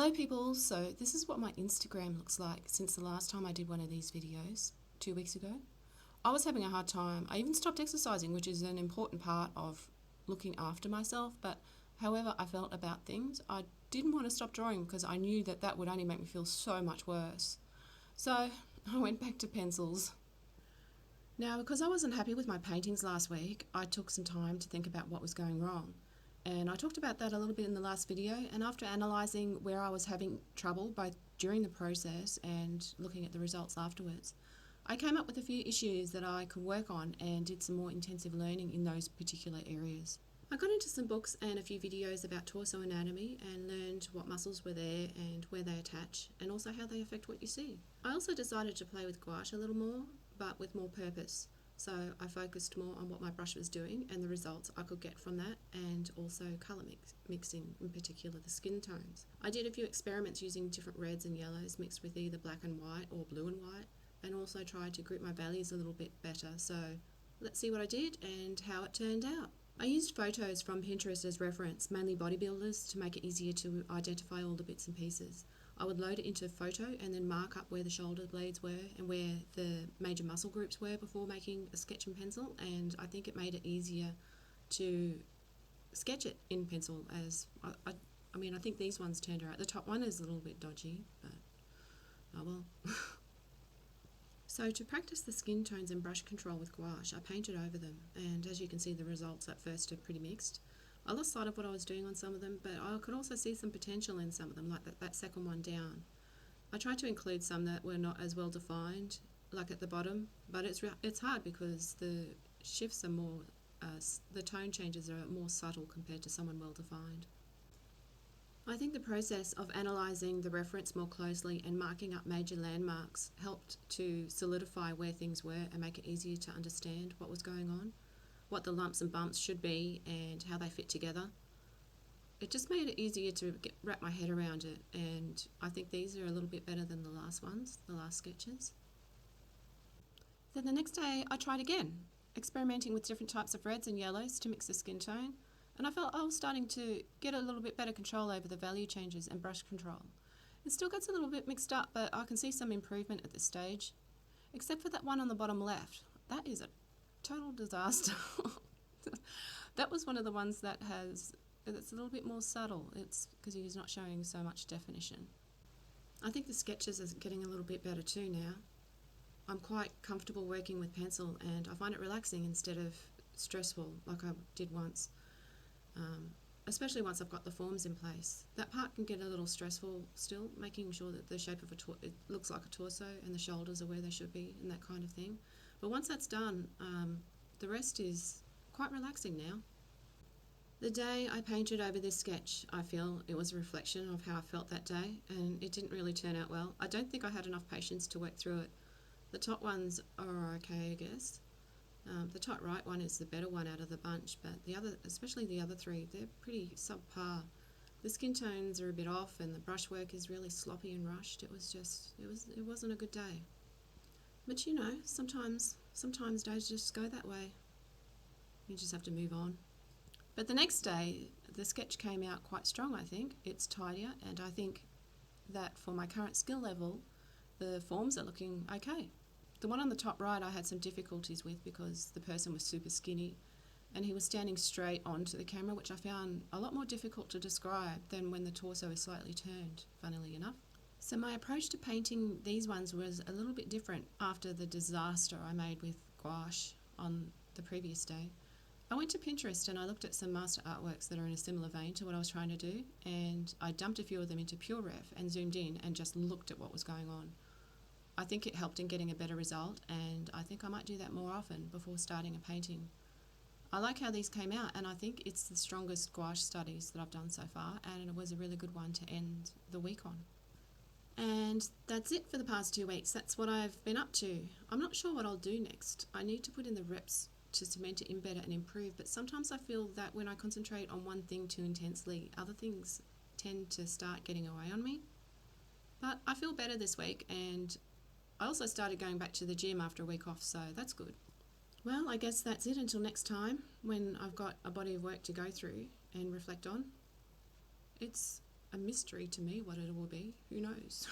Hello people, so this is what my Instagram looks like since the last time I did one of these videos, 2 weeks ago. I was having a hard time. I even stopped exercising, which is an important part of looking after myself, but however I felt about things, I didn't want to stop drawing because I knew that that would only make me feel so much worse. So I went back to pencils. Now, because I wasn't happy with my paintings last week, I took some time to think about what was going wrong. And I talked about that a little bit in the last video, and after analysing where I was having trouble both during the process and looking at the results afterwards, I came up with a few issues that I could work on and did some more intensive learning in those particular areas. I got into some books and a few videos about torso anatomy and learned what muscles were there and where they attach, and also how they affect what you see. I also decided to play with gouache a little more, but with more purpose. So I focused more on what my brush was doing and the results I could get from that, and also colour mixing, in particular the skin tones. I did a few experiments using different reds and yellows mixed with either black and white or blue and white, and also tried to group my values a little bit better. So let's see what I did and how it turned out. I used photos from Pinterest as reference, mainly bodybuilders, to make it easier to identify all the bits and pieces. I would load it into photo and then mark up where the shoulder blades were and where the major muscle groups were before making a sketch in pencil, and I think it made it easier to sketch it in pencil. As I mean, I think these ones turned out. The top one is a little bit dodgy, but oh well. So to practice the skin tones and brush control with gouache, I painted over them, and as you can see, the results at first are pretty mixed. I lost sight of what I was doing on some of them, but I could also see some potential in some of them, like that second one down. I tried to include some that were not as well defined, like at the bottom, but it's hard because the shifts are more, the tone changes are more subtle compared to someone well defined. I think the process of analysing the reference more closely and marking up major landmarks helped to solidify where things were and make it easier to understand what was going on, what the lumps and bumps should be and how they fit together. It just made it easier to wrap my head around it, and I think these are a little bit better than the last ones, the last sketches. Then the next day I tried again, experimenting with different types of reds and yellows to mix the skin tone, and I felt I was starting to get a little bit better control over the value changes and brush control. It still gets a little bit mixed up, but I can see some improvement at this stage, except for that one on the bottom left. That is a total disaster. That was one of the ones that's a little bit more subtle. It's because he's not showing so much definition. I think the sketches are getting a little bit better too now. I'm quite comfortable working with pencil, and I find it relaxing instead of stressful like I did once. Especially once I've got the forms in place. That part can get a little stressful still, making sure that the shape of it looks like a torso and the shoulders are where they should be and that kind of thing. But once that's done, the rest is quite relaxing now. The day I painted over this sketch, I feel it was a reflection of how I felt that day, and it didn't really turn out well. I don't think I had enough patience to work through it. The top ones are okay, I guess. The top right one is the better one out of the bunch, but especially the other three, they're pretty subpar. The skin tones are a bit off, and the brushwork is really sloppy and rushed. It wasn't a good day. But you know, sometimes days just go that way. You just have to move on. But the next day, the sketch came out quite strong, I think. It's tidier, and I think that for my current skill level, the forms are looking okay. The one on the top right I had some difficulties with because the person was super skinny and he was standing straight onto the camera, which I found a lot more difficult to describe than when the torso is slightly turned, funnily enough. So my approach to painting these ones was a little bit different after the disaster I made with gouache on the previous day. I went to Pinterest and I looked at some master artworks that are in a similar vein to what I was trying to do, and I dumped a few of them into PureRef and zoomed in and just looked at what was going on. I think it helped in getting a better result, and I think I might do that more often before starting a painting. I like how these came out, and I think it's the strongest gouache studies that I've done so far, and it was a really good one to end the week on. And that's it for the past 2 weeks. That's what I've been up to. I'm not sure what I'll do next. I need to put in the reps to cement it in better and improve, but sometimes I feel that when I concentrate on one thing too intensely, other things tend to start getting away on me. But I feel better this week, and I also started going back to the gym after a week off, so that's good. Well, I guess that's it until next time when I've got a body of work to go through and reflect on. It's a mystery to me what it will be. Who knows?